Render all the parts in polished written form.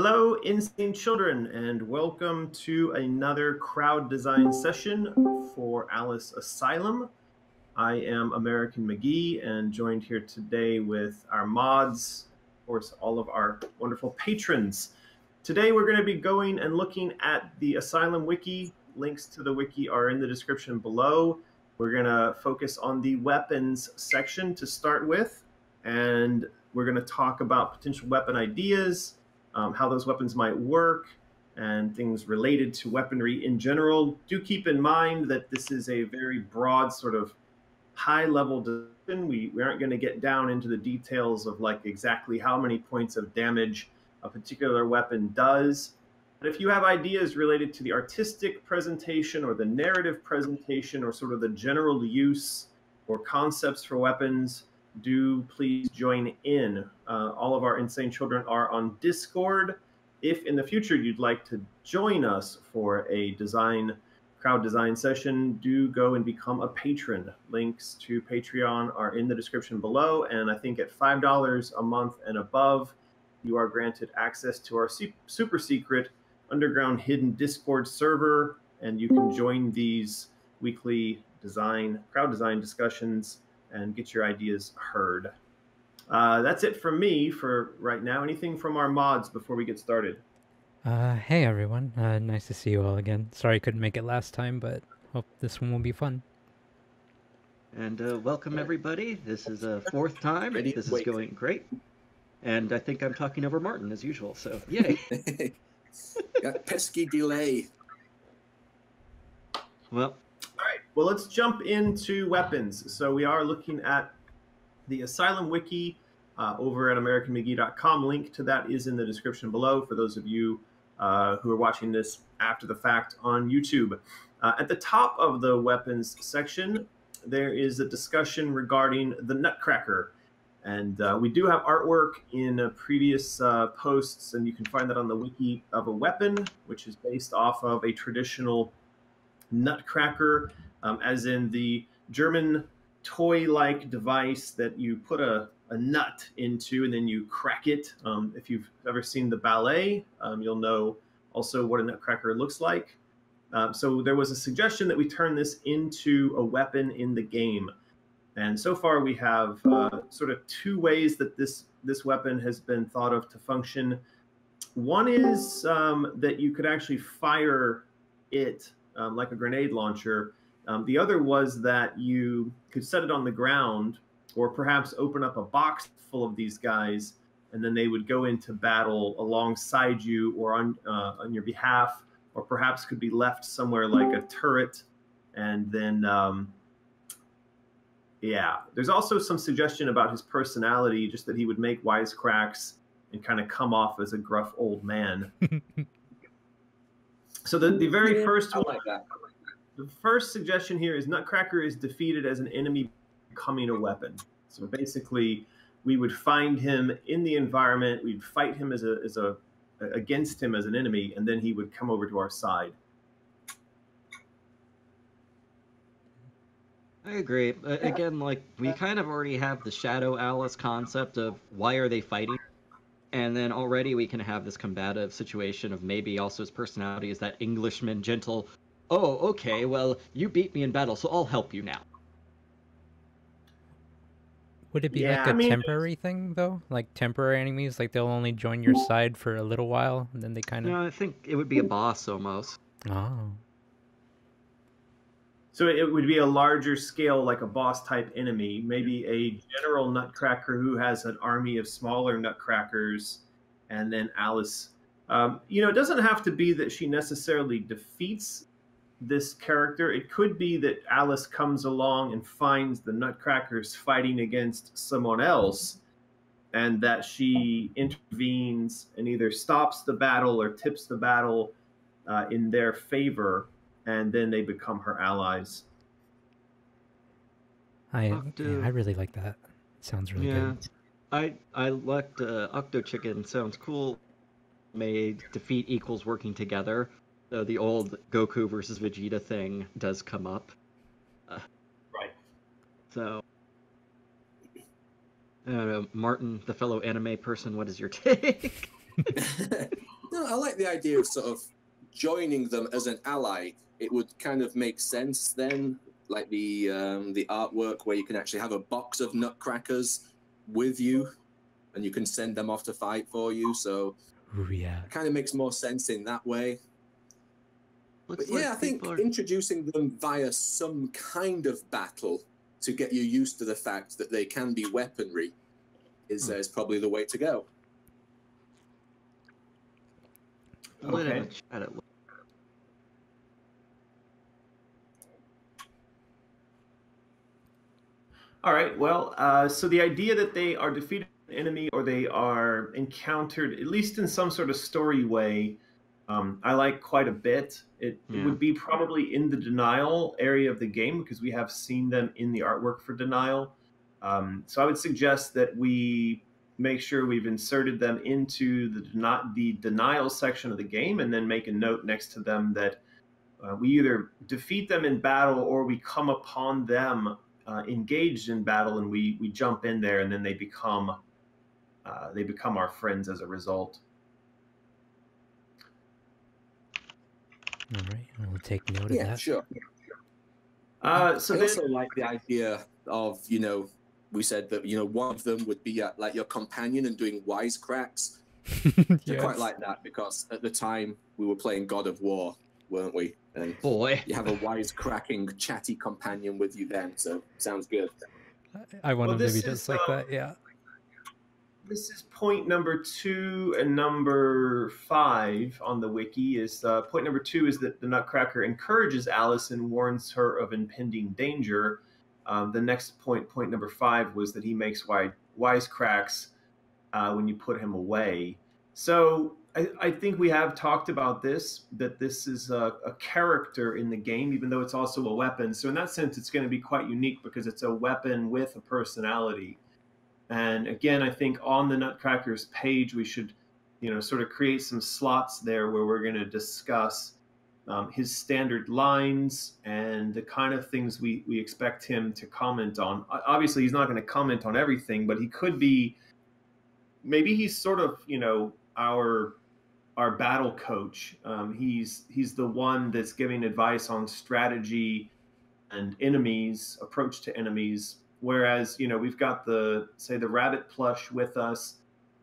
Hello, insane children, and welcome to another crowd design session for Alice Asylum. I am American McGee and joined here today with our mods, of course, all of our wonderful patrons. Today we're going to be going and looking at the Asylum Wiki. Links to the wiki are in the description below. We're going to focus on the weapons section to start with, and we're going to talk about potential weapon ideas, how those weapons might work, and things related to weaponry in general. Do keep in mind that this is a very broad sort of high-level discussion. We aren't going to get down into the details of like exactly how many points of damage a particular weapon does. But if you have ideas related to the artistic presentation or the narrative presentation or sort of the general use or concepts for weapons, do please join in. All of our insane children are on Discord. If in the future you'd like to join us for a crowd design session, do go and become a patron. Links to Patreon are in the description below, and I think at $5 a month and above, you are granted access to our super secret underground hidden Discord server, and you can join these weekly crowd design discussions and get your ideas heard. That's it from me for right now. Anything from our mods before we get started? Hey everyone, nice to see you all again. Sorry I couldn't make it last time, but hope this one will be fun. And welcome everybody. This is a fourth time. This is going great. And I think I'm talking over Martin as usual, so yay. Got pesky delay. Well, all right. Well, let's jump into weapons. So we are looking at the Asylum Wiki over at AmericanMcGee.com. Link to that is in the description below for those of you who are watching this after the fact on YouTube. At the top of the weapons section, there is a discussion regarding the Nutcracker. And we do have artwork in previous posts, and you can find that on the wiki of a weapon, which is based off of a traditional Nutcracker, as in the German toy-like device that you put a nut into and then you crack it. If you've ever seen the ballet, you'll know also what a Nutcracker looks like. So there was a suggestion that we turn this into a weapon in the game. And so far we have sort of two ways that this weapon has been thought of to function. One is that you could actually fire it like a grenade launcher. The other was that you could set it on the ground or perhaps open up a box full of these guys, and then they would go into battle alongside you or on your behalf, or perhaps could be left somewhere like a turret. And then, yeah, there's also some suggestion about his personality, just that he would make wisecracks and kind of come off as a gruff old man. So the very first one, the first suggestion here is Nutcracker is defeated as an enemy becoming a weapon. So basically, we would find him in the environment, we'd fight him against him as an enemy, and then he would come over to our side. I agree. Again, like, we kind of already have the Shadow Alice concept of why are they fighting? And then already we can have this combative situation of maybe also his personality is that Englishman, gentle, oh, okay, well, you beat me in battle, so I'll help you now. Would it be like a temporary thing, though? Like temporary enemies, like they'll only join your side for a little while, and then they kind of... No, I think it would be a boss, almost. Oh. So it would be a larger scale, like a boss-type enemy, maybe a general Nutcracker who has an army of smaller Nutcrackers, and then Alice... it doesn't have to be that she necessarily defeats this character. It could be that Alice comes along and finds the Nutcrackers fighting against someone else, and that she intervenes and either stops the battle or tips the battle in their favor, and then they become her allies. I really like that. It sounds really good. I liked Octo Chicken. Sounds cool. May defeat equals working together. The old Goku versus Vegeta thing does come up. Right. So, I don't know, Martin, the fellow anime person, what is your take? No, I like the idea of sort of joining them as an ally. It would kind of make sense then, like the artwork where you can actually have a box of nutcrackers with you, and you can send them off to fight for you. So Ooh, yeah. it kind of makes more sense in that way. Looks But yeah, like I think people are- introducing them via some kind of battle to get you used to the fact that they can be weaponry is probably the way to go. Lit in Okay. the chat, it looks- All right. Well, so the idea that they are defeated an enemy or they are encountered, at least in some sort of story way, I like quite a bit. It Yeah. would be probably in the denial area of the game because we have seen them in the artwork for denial. So I would suggest that we make sure we've inserted them into the denial section of the game, and then make a note next to them that we either defeat them in battle or we come upon them engaged in battle, and we jump in there, and then they become our friends as a result. All right, we'll take note of Yeah, that. sure. So I then, also like the idea of, we said that, one of them would be like your companion and doing wisecracks. I Yes. quite like that because at the time we were playing God of War, weren't we? And Boy. you have a wisecracking, chatty companion with you then, so sounds good. I want Well, them to be this is, just like that. Yeah. this is point number 2 and number 5 on the wiki. Is point number 2 is that the Nutcracker encourages Alice and warns her of impending danger. The next point number 5, was that he makes wisecracks when you put him away. So I think we have talked about this, that this is a character in the game, even though it's also a weapon. So in that sense, it's going to be quite unique because it's a weapon with a personality. And again, I think on the Nutcracker's page, we should, sort of create some slots there where we're going to discuss his standard lines and the kind of things we expect him to comment on. Obviously, he's not going to comment on everything, but he could be, maybe he's sort of, our battle coach. He's the one that's giving advice on strategy and enemies, approach to enemies. Whereas, we've got the rabbit plush with us.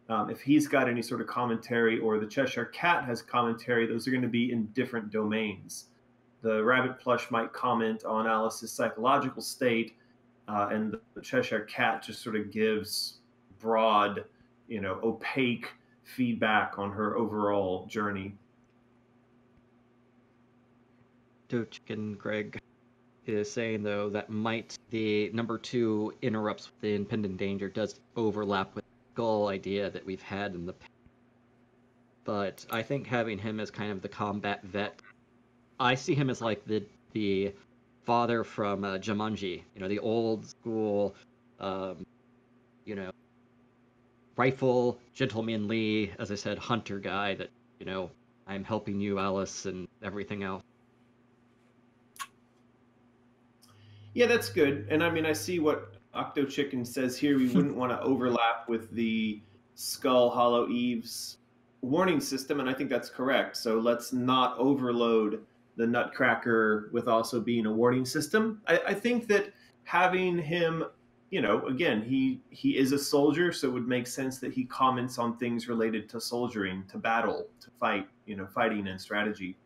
If he's got any sort of commentary, or the Cheshire Cat has commentary, those are going to be in different domains. The rabbit plush might comment on Alice's psychological state, and the Cheshire Cat just sort of gives broad, opaque feedback on her overall journey. Chicken Greg is saying, though, that the number 2 interrupts the impending danger does overlap with the goal idea that we've had in the past. But I think having him as kind of the combat vet, I see him as like the father from Jumanji, the old school, rifle, gentlemanly, as I said, hunter guy that, I'm helping you, Alice, and everything else. Yeah, that's good. And I mean, I see what Octo Chicken says here. We wouldn't want to overlap with the Skull Hollow Eve's warning system, and I think that's correct. So let's not overload the Nutcracker with also being a warning system. I think that having him, again, he is a soldier, so it would make sense that he comments on things related to soldiering, to battle, to fight, fighting and strategy.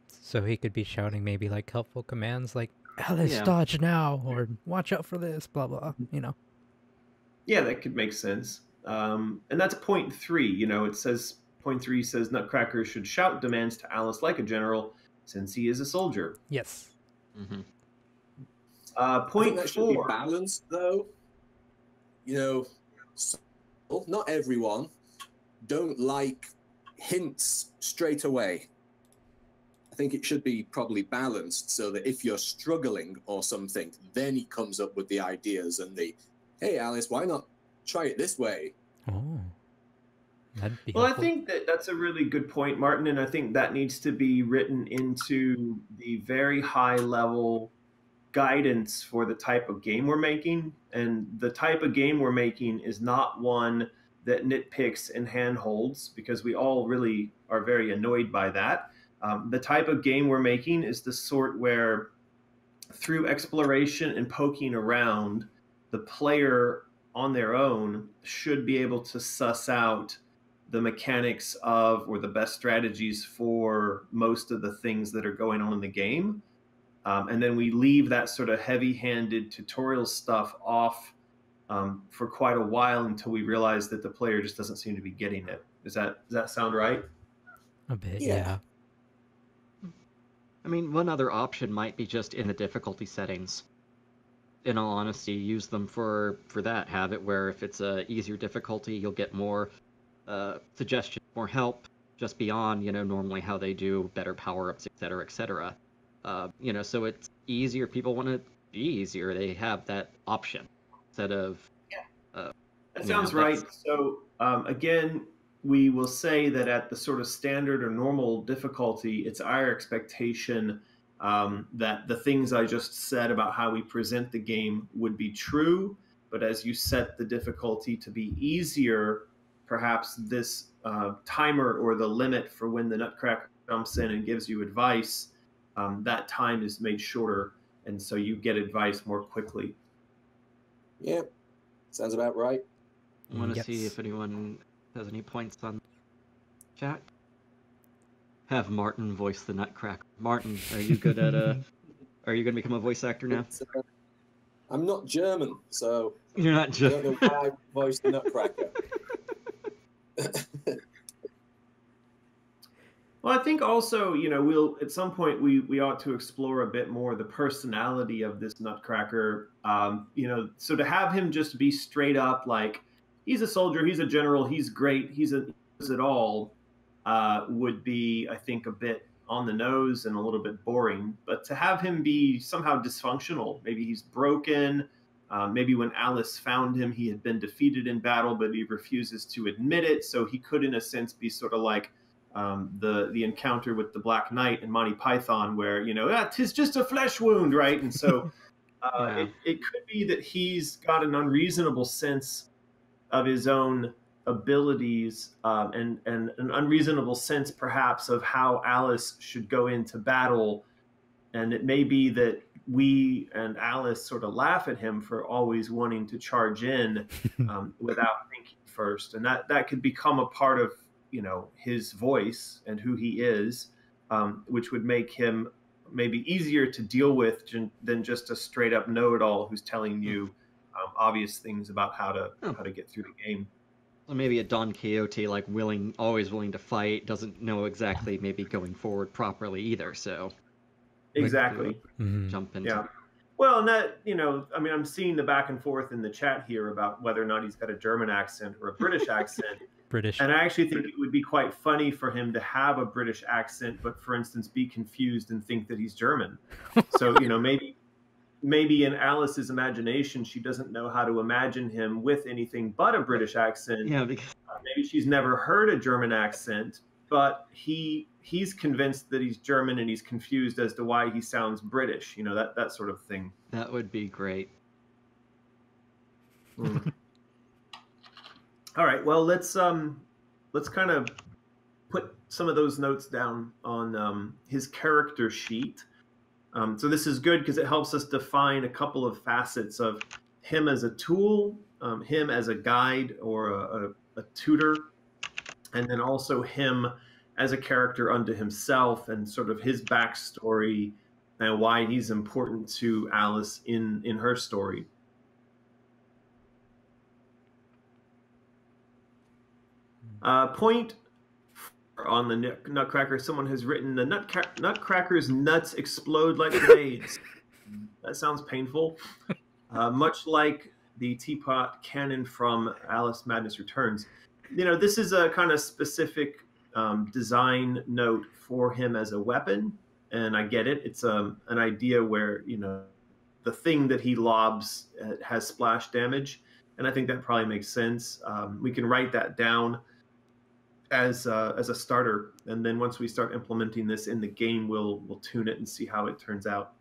So he could be shouting maybe like helpful commands like, Alice, dodge now, or watch out for this, blah, blah, Yeah, that could make sense. And that's point 3. It says, point 3 says Nutcracker should shout demands to Alice like a general, since he is a soldier. Yes. Mm-hmm. Point I think that 4. should be balanced, though. Not everyone don't like hints straight away. I think it should be probably balanced so that if you're struggling or something, then he comes up with the ideas and hey, Alice, why not try it this way? Oh, that'd be Well, helpful. I think that's a really good point, Martin, and I think that needs to be written into the very high level guidance for the type of game we're making. And the type of game we're making is not one that nitpicks and handholds, because we all really are very annoyed by that. The type of game we're making is the sort where, through exploration and poking around, the player on their own should be able to suss out the mechanics of, or the best strategies for, most of the things that are going on in the game. And then we leave that sort of heavy-handed tutorial stuff off for quite a while, until we realize that the player just doesn't seem to be getting it. Does that sound right? A bit, Yeah. yeah. I mean, one other option might be just in the difficulty settings. In all honesty, use them for that. Have it where if it's a easier difficulty, you'll get more suggestions, more help, just beyond, normally how they do better power-ups, etc., etc. So it's easier. People want to be easier. They have that option instead of... That sounds right. So again, we will say that at the sort of standard or normal difficulty, it's our expectation that the things I just said about how we present the game would be true. But as you set the difficulty to be easier, perhaps this timer, or the limit for when the Nutcracker jumps in and gives you advice, that time is made shorter, and so you get advice more quickly. Yeah, sounds about right. I want to see if anyone has any points on chat. Have Martin voice the Nutcracker. Martin, are you good at Are you going to become a voice actor now? I'm not German, so You're not I German. don't know why I voiced the Nutcracker. Well, I think also, we'll at some point we ought to explore a bit more the personality of this Nutcracker. So to have him just be straight up like, he's a soldier, he's a general, he's great, he's it all, would be, I think, a bit on the nose and a little bit boring. But to have him be somehow dysfunctional, maybe he's broken, maybe when Alice found him, he had been defeated in battle, but he refuses to admit it. So he could, in a sense, be sort of like the encounter with the Black Knight in Monty Python, where, "'tis just a flesh wound," right? And so it could be that he's got an unreasonable sense of his own abilities, and an unreasonable sense, perhaps, of how Alice should go into battle. And it may be that we and Alice sort of laugh at him for always wanting to charge in without thinking first. And that could become a part of, his voice and who he is, which would make him maybe easier to deal with than just a straight up know-it-all who's telling you obvious things about how to get through the game. So maybe a Don Quixote, like always willing to fight, doesn't know exactly maybe going forward properly either. So exactly, jump into. Yeah. Well, and that, I'm seeing the back and forth in the chat here about whether or not he's got a German accent or a British accent. British. And I actually think it would be quite funny for him to have a British accent, but, for instance, be confused and think that he's German. So, maybe in Alice's imagination, she doesn't know how to imagine him with anything but a British accent. Yeah, because maybe she's never heard a German accent, but he's convinced that he's German, and he's confused as to why he sounds British. That sort of thing. that would be great. All right. Well, let's kind of put some of those notes down on his character sheet. So this is good because it helps us define a couple of facets of him as a tool, him as a guide or a tutor, and then also him as a character unto himself, and sort of his backstory and why he's important to Alice in her story. Point on the Nutcracker, someone has written, the Nutcracker's nuts explode like grenades. That sounds painful. Much like the teapot cannon from Alice Madness Returns. This is a kind of specific design note for him as a weapon, and I get it. It's an idea where, the thing that he lobs has splash damage, and I think that probably makes sense. We can write that down as a starter, and then once we start implementing this in the game, we'll tune it and see how it turns out.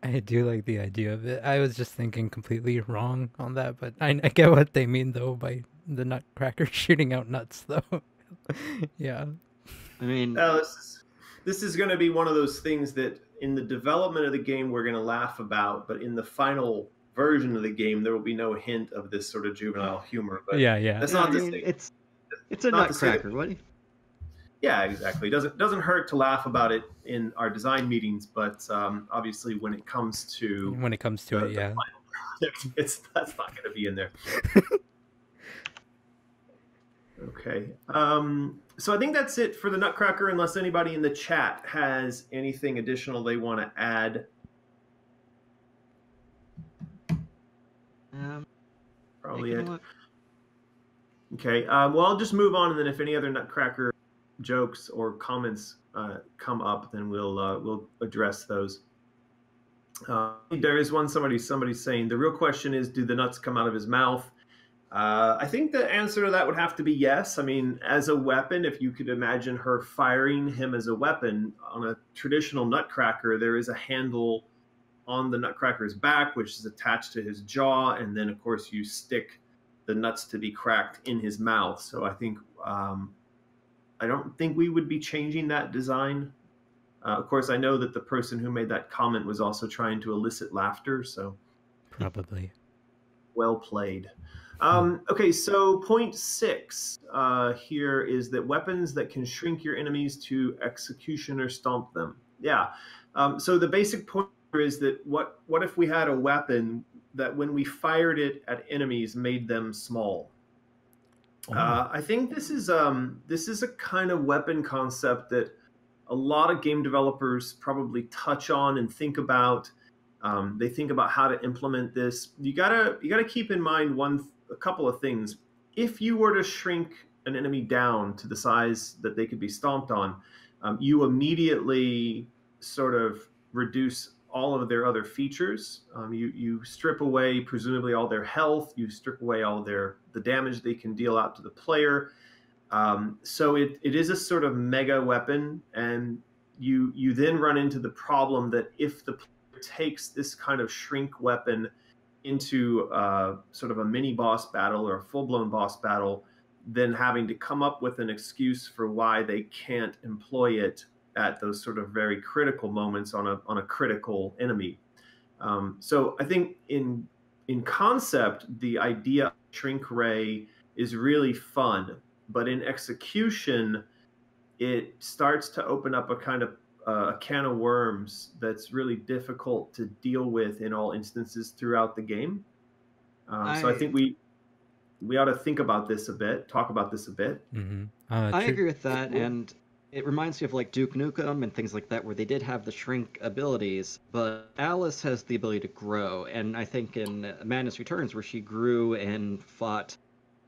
I do like the idea of it. I was just thinking completely wrong on that, but I get what they mean though by the nutcracker shooting out nuts though. Yeah. I mean, this is going to be one of those things that in the development of the game we're going to laugh about, but in the final version of the game there will be no hint of this sort of juvenile humor. But yeah. That's yeah, not I to mean, say it's a not to say that nutcracker. What? yeah, exactly. Doesn't hurt to laugh about it in our design meetings, but obviously when it comes to When it comes to the it, yeah. final product, that's not going to be in there. Okay. So I think that's it for the Nutcracker, unless anybody in the chat has anything additional they want to add. Probably it. Okay. Well, I'll just move on, and then if any other Nutcracker jokes or comments come up, then we'll address those. There is one somebody's saying the real question is, do the nuts come out of his mouth? I think the answer to that would have to be yes. I mean, as a weapon, if you could imagine her firing him as a weapon on a traditional Nutcracker, there is a handle on the Nutcracker's back, which is attached to his jaw, and then of course you stick the nuts to be cracked in his mouth. So I think I don't think we would be changing that design. Of course, I know that the person who made that comment was also trying to elicit laughter, so probably well played. Okay, so point 6 here is that weapons that can shrink your enemies to execution or stomp them. Yeah. So the basic point is that what if we had a weapon that when we fired it at enemies made them small? I think this is a kind of weapon concept that a lot of game developers probably touch on and think about. They think about how to implement this. You gotta keep in mind a couple of things. If you were to shrink an enemy down to the size that they could be stomped on, you immediately sort of reduce all of their other features. You strip away presumably all their health. You strip away all the damage they can deal out to the player. So it is a sort of mega weapon, and you then run into the problem that if the player takes this kind of shrink weapon into sort of a mini boss battle or a full-blown boss battle, then having to come up with an excuse for why they can't employ it at those sort of very critical moments on a critical enemy. So I think in concept, the idea of shrink ray is really fun, but in execution, it starts to open up a kind of a can of worms that's really difficult to deal with in all instances throughout the game. So I think we ought to think about this a bit, talk about this a bit. Mm-hmm. I agree with that, and it reminds me of like Duke Nukem and things like that, where they did have the shrink abilities, but Alice has the ability to grow, and I think in Madness Returns, where she grew and fought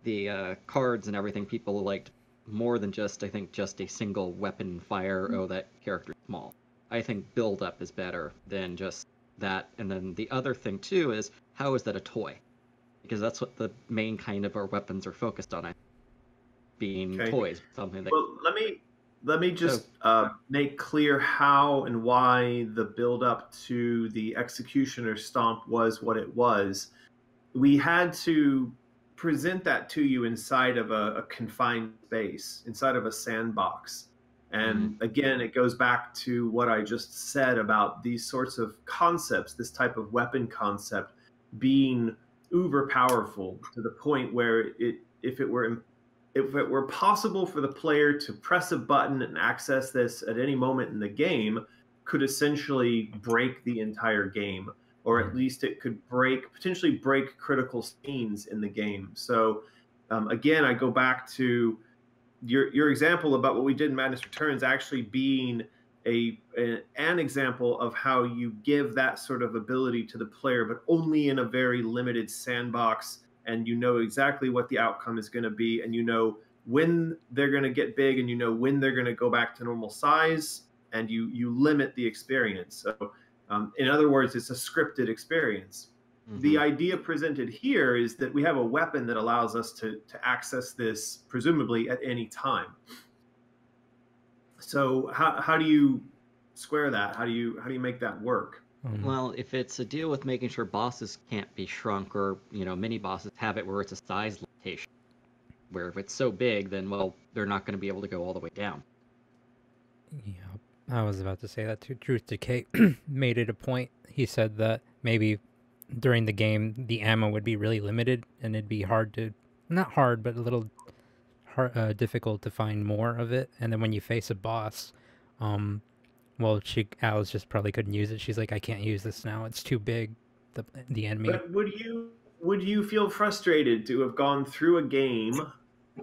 the cards and everything, people liked more than just a single weapon fire. Oh, that character's small. I think build up is better than just that. And then the other thing too is, how is that a toy? Because that's what the main kind of our weapons are focused on, being toys. Something that. Well, let me just make clear how and why the build up to the executioner stomp was what it was. We had to present that to you inside of a confined space, inside of a sandbox. And again, it goes back to what I just said about these sorts of concepts, this type of weapon concept being uber powerful to the point where if it were possible for the player to press a button and access this at any moment in the game, could essentially break the entire game. Or at least it could potentially break critical scenes in the game. So again, I go back to your example about what we did in Madness Returns actually being an example of how you give that sort of ability to the player, but only in a very limited sandbox, and you know exactly what the outcome is going to be, and you know when they're going to get big, and you know when they're going to go back to normal size, and you limit the experience. So in other words, it's a scripted experience. The idea presented here is that we have a weapon that allows us to access this presumably at any time. So how do you square that? How do you make that work? Well, if it's a deal with making sure bosses can't be shrunk, or mini bosses have it where it's a size limitation, where if it's so big, then well, they're not going to be able to go all the way down. Yeah, I was about to say that too. Truth Decay made it a point. He said that maybe during the game the ammo would be really limited, and it'd be hard to, not hard, but a little hard, difficult to find more of it. And then when you face a boss, well, Alice just probably couldn't use it. She's like, I can't use this now. It's too big. The enemy. But would you feel frustrated to have gone through a game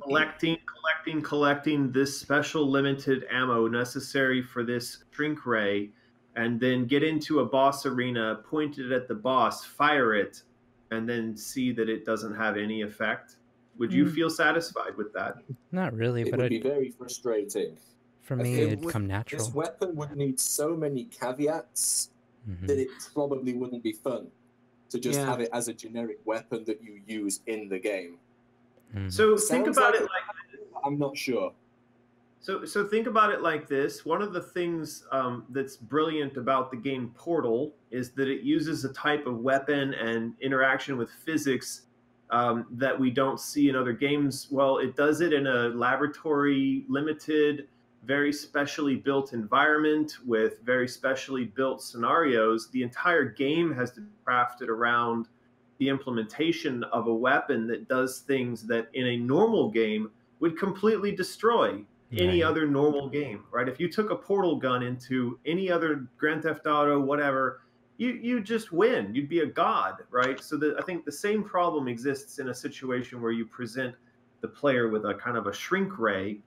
collecting this special limited ammo necessary for this shrink ray, and then get into a boss arena, point it at the boss, fire it, and then see that it doesn't have any effect? Would you feel satisfied with that? Not really, It but would be very frustrating. for me, it'd come natural. This weapon would need so many caveats that it probably wouldn't be fun to just have it as a generic weapon that you use in the game. So think about it like I'm not sure. So think about it like this. One of the things that's brilliant about the game Portal is that it uses a type of weapon and interaction with physics that we don't see in other games. Well, it does it in a laboratory limited, very specially built environment with very specially built scenarios. The entire game has to be crafted around the implementation of a weapon that does things that in a normal game would completely destroy any other normal game, right? If you took a portal gun into any other Grand Theft Auto, whatever, you just win. You'd be a god, right? So I think the same problem exists in a situation where you present the player with a kind of a shrink ray.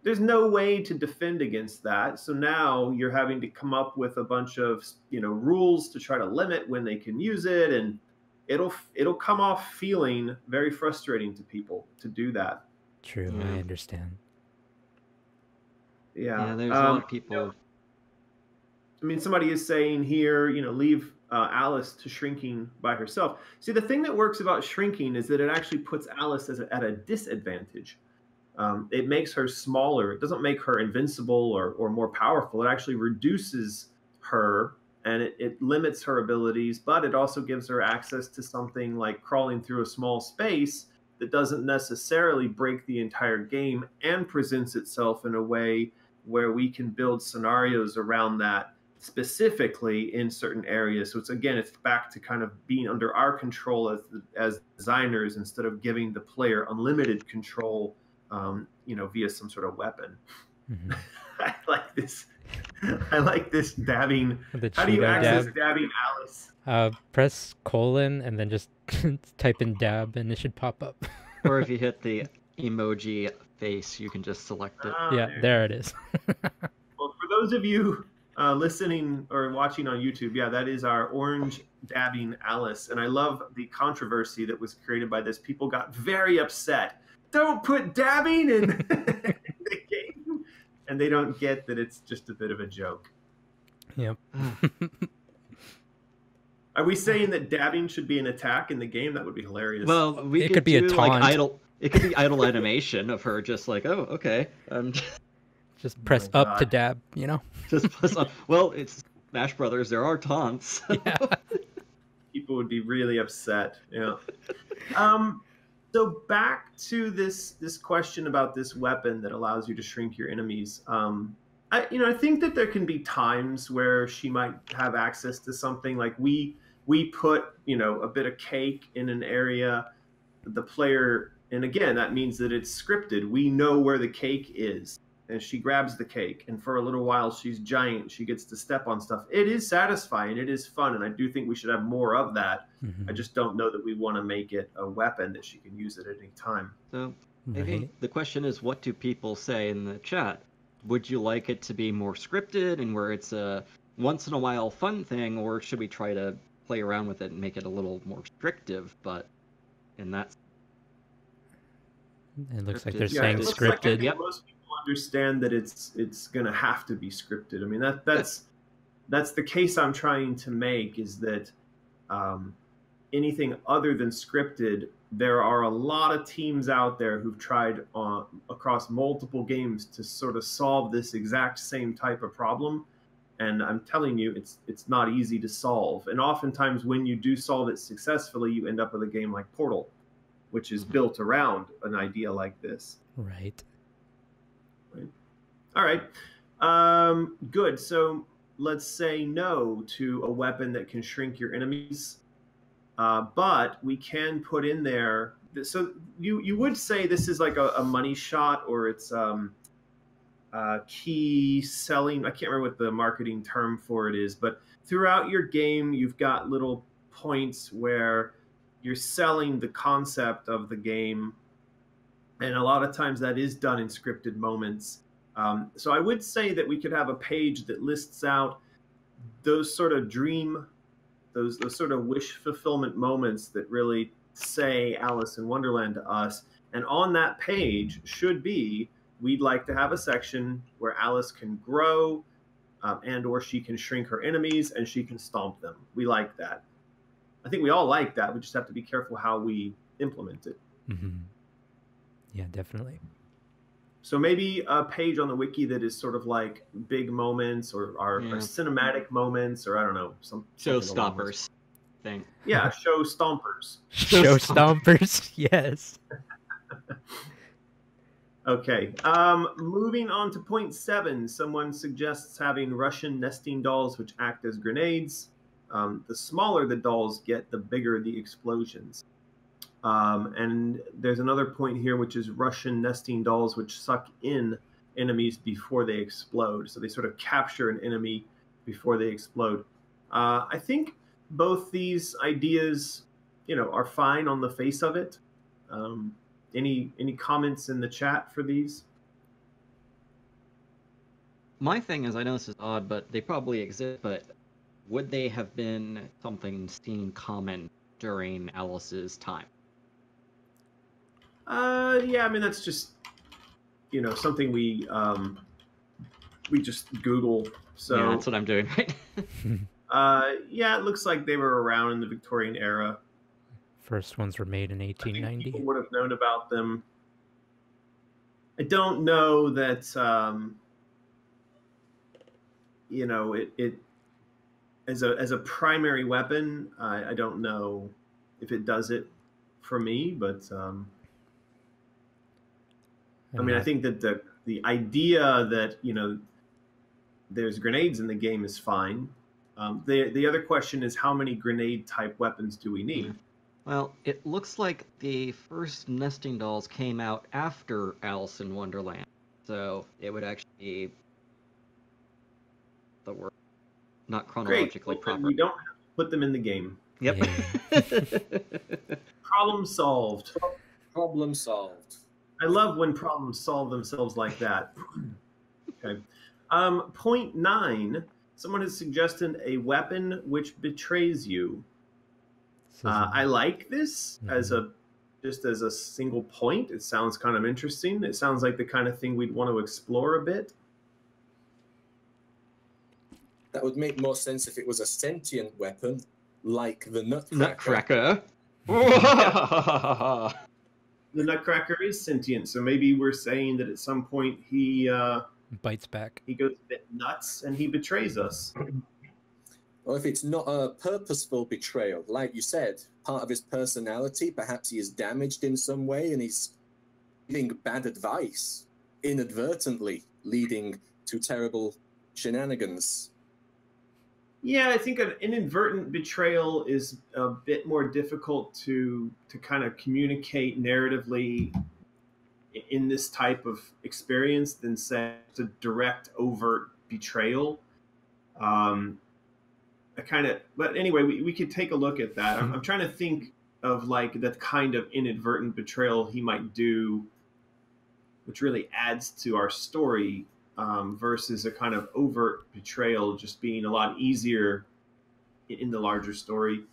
There's no way to defend against that. So now you're having to come up with a bunch of rules to try to limit when they can use it, and it'll come off feeling very frustrating to people to do that. True, I understand. Yeah, there's a lot of people. I mean, somebody is saying here, leave Alice to shrinking by herself. See, the thing that works about shrinking is that it actually puts Alice at a disadvantage. It makes her smaller. It doesn't make her invincible or more powerful. It actually reduces her, and it limits her abilities, but it also gives her access to something like crawling through a small space that doesn't necessarily break the entire game and presents itself in a way where we can build scenarios around that specifically in certain areas. So it's back to kind of being under our control as designers instead of giving the player unlimited control, via some sort of weapon. I like this dabbing. How do you access dabbing, Alice? Press colon and then just type in dab and it should pop up. Or if you hit the emoji face, you can just select it. Yeah, there it is. Well, for those of you listening or watching on YouTube, that is our orange dabbing Alice. And I love the controversy that was created by this. People got very upset. Don't put dabbing in the game. And they don't get that it's just a bit of a joke. Yep. Are we saying that dabbing should be an attack in the game? That would be hilarious. Well, it could be a taunt. Like idle. It could be idle animation of her just like, oh, okay. Just press up to dab, Just press up. Well, it's Smash Brothers. There are taunts. Yeah. People would be really upset. Yeah. So back to this question about this weapon that allows you to shrink your enemies. I think that there can be times where she might have access to something like we put a bit of cake in an area. The player, and again, that means that it's scripted. We know where the cake is, and she grabs the cake, and for a little while she's giant. She gets to step on stuff. It is satisfying. It is fun, and I do think we should have more of that. I just don't know that we want to make it a weapon that she can use at any time. So I think the question is, what do people say in the chat? Would you like it to be more scripted and where it's a once in a while fun thing, or should we try to play around with it and make it a little more restrictive? But in that, it looks like they're saying scripted. Like most people understand that it's going to have to be scripted. I mean, that's the case I'm trying to make, is that anything other than scripted, there are a lot of teams out there who've tried across multiple games to sort of solve this exact same type of problem. And I'm telling you, it's not easy to solve. And oftentimes, when you do solve it successfully, you end up with a game like Portal, which is built around an idea like this. Right. All right. Good. So let's say no to a weapon that can shrink your enemies. But we can put in there. So you would say this is like a money shot, or it's key selling. I can't remember what the marketing term for it is, but throughout your game, you've got little points where you're selling the concept of the game. And a lot of times that is done in scripted moments. So I would say that we could have a page that lists out those sort of those sort of wish fulfillment moments that really say Alice in Wonderland to us. And on that page should be, we'd like to have a section where Alice can grow and or she can shrink her enemies and she can stomp them. We like that. I think we all like that. We just have to be careful how we implement it. Mm-hmm. Yeah, definitely. So maybe a page on the wiki that is sort of like big moments or cinematic moments, or I don't know, showstoppers thing. Yeah, show stompers. Show stompers, yes. Okay. Moving on to point 7, someone suggests having Russian nesting dolls which act as grenades. The smaller the dolls get, the bigger the explosions. And there's another point here, which is Russian nesting dolls, which suck in enemies before they explode. So they sort of capture an enemy before they explode. I think both these ideas, are fine on the face of it. Any comments in the chat for these? My thing is, I know this is odd, but they probably exist, but would they have been something seen common during Alice's time? Yeah, I mean, that's just, something we just Google. So yeah, that's what I'm doing, right? yeah, it looks like they were around in the Victorian era. First ones were made in 1890. People would have known about them. I don't know that, it as a primary weapon. I don't know if it does it for me, but I mean, I think that the idea that there's grenades in the game is fine. The other question is, how many grenade type weapons do we need? Well, it looks like the first nesting dolls came out after Alice in Wonderland, so it would actually be the word not chronologically proper. We don't have to put them in the game. Yep. Yeah. Problem solved. Problem solved. I love when problems solve themselves like that. Okay. Point 9. Someone has suggested a weapon which betrays you. I like this as a single point. It sounds kind of interesting. It sounds like the kind of thing we'd want to explore a bit. That would make more sense if it was a sentient weapon, like the Nutcracker. Nutcracker. The Nutcracker is sentient, so maybe we're saying that at some point he bites back. He goes a bit nuts and he betrays us. Or if it's not a purposeful betrayal, like you said, part of his personality, perhaps he is damaged in some way and he's giving bad advice, inadvertently leading to terrible shenanigans. Yeah, I think an inadvertent betrayal is a bit more difficult to kind of communicate narratively in this type of experience than, say, a direct, overt betrayal. But anyway, we could take a look at that. I'm trying to think of like that kind of inadvertent betrayal he might do, which really adds to our story, versus a kind of overt betrayal just being a lot easier in the larger story.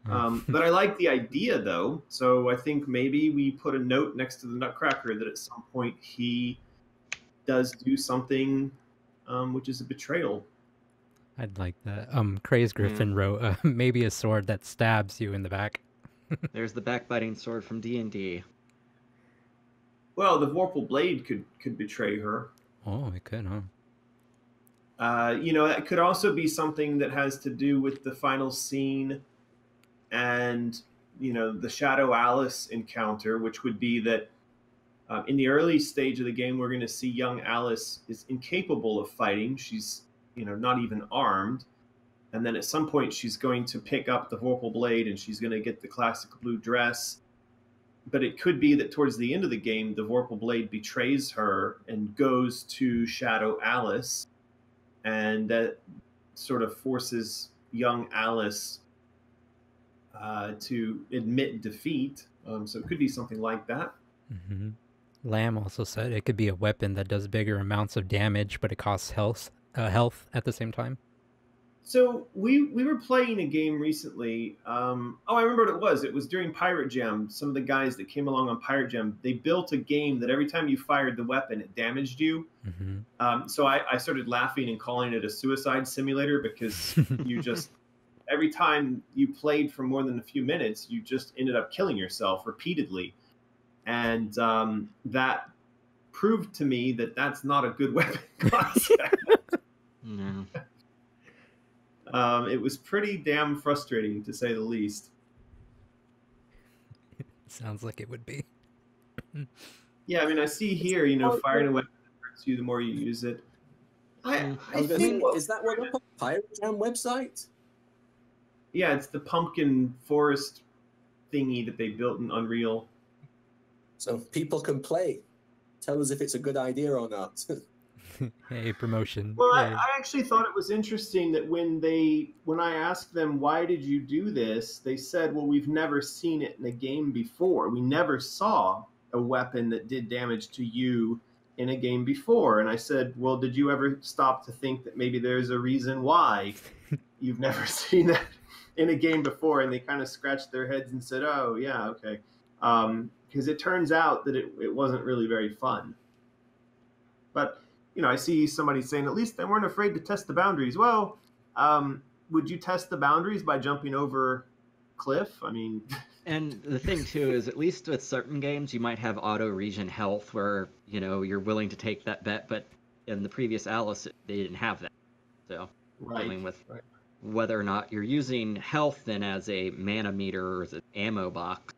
But I like the idea, though. So I think maybe we put a note next to the Nutcracker that at some point he does do something which is a betrayal. I'd like that. Craze Griffin wrote, maybe a sword that stabs you in the back. There's the backbiting sword from D&D. Well, the Vorpal Blade could betray her. Oh, it could, huh? That could also be something that has to do with the final scene and, the Shadow Alice encounter, which would be that in the early stage of the game, we're going to see young Alice is incapable of fighting. She's, not even armed. And then at some point, she's going to pick up the Vorpal Blade and she's going to get the classic blue dress. But it could be that towards the end of the game, the Vorpal Blade betrays her and goes to Shadow Alice. And that sort of forces young Alice to admit defeat. So it could be something like that. Mm-hmm. Lamb also said it could be a weapon that does bigger amounts of damage, but it costs health at the same time. So we were playing a game recently. I remember what it was. It was during Pirate Jam. Some of the guys that came along on Pirate Jam, they built a game that every time you fired the weapon, it damaged you. Mm-hmm. So I started laughing and calling it a suicide simulator because you just, every time you played for more than a few minutes, you just ended up killing yourself repeatedly. And that proved to me that that's not a good weapon concept. No. It was pretty damn frustrating, to say the least. Sounds like it would be. Yeah, I mean, I see here, firing a weapon hurts you the more you use it. I was gonna think, say, is that one up on the Pirate Jam website? yeah, it's the pumpkin forest thingy that they built in Unreal. So people can play. Tell us if it's a good idea or not. Hey, promotion. Well, Hey. I actually thought it was interesting that when I asked them, why did you do this? They said, well, we've never seen it in a game before. We never saw a weapon that did damage to you in a game before. And I said, well, did you ever stop to think that maybe there's a reason why you've never seen that in a game before? And they kind of scratched their heads and said, oh, yeah, okay. Because it turns out that it wasn't really very fun. But, I see somebody saying, at least they weren't afraid to test the boundaries. Well, would you test the boundaries by jumping over cliff? I mean... And the thing, too, is at least with certain games, you might have auto-regen health where, you're willing to take that bet. But in the previous Alice, they didn't have that. So, dealing with whether or not you're using health then as a mana meter or as an ammo box.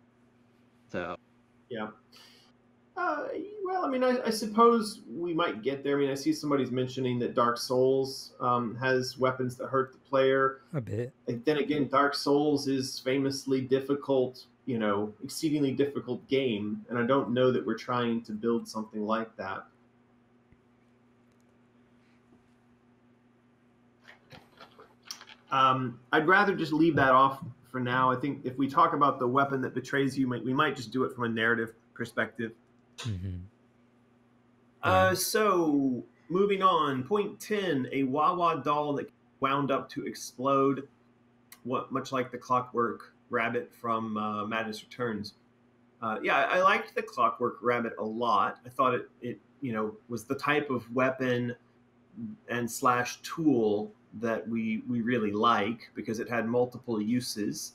So... Yeah. Well, I mean, I suppose we might get there. I mean, I see somebody's mentioning that Dark Souls has weapons that hurt the player. A bit. And then again, Dark Souls is famously difficult, exceedingly difficult game. And I don't know that we're trying to build something like that. I'd rather just leave that off for now. I think if we talk about the weapon that betrays you, we might just do it from a narrative perspective. Mm-hmm. So, moving on. Point 10, a Wawa doll that wound up to explode, much like the Clockwork Rabbit from Madness Returns. I liked the Clockwork Rabbit a lot. I thought it was the type of weapon and / tool that we really like because it had multiple uses.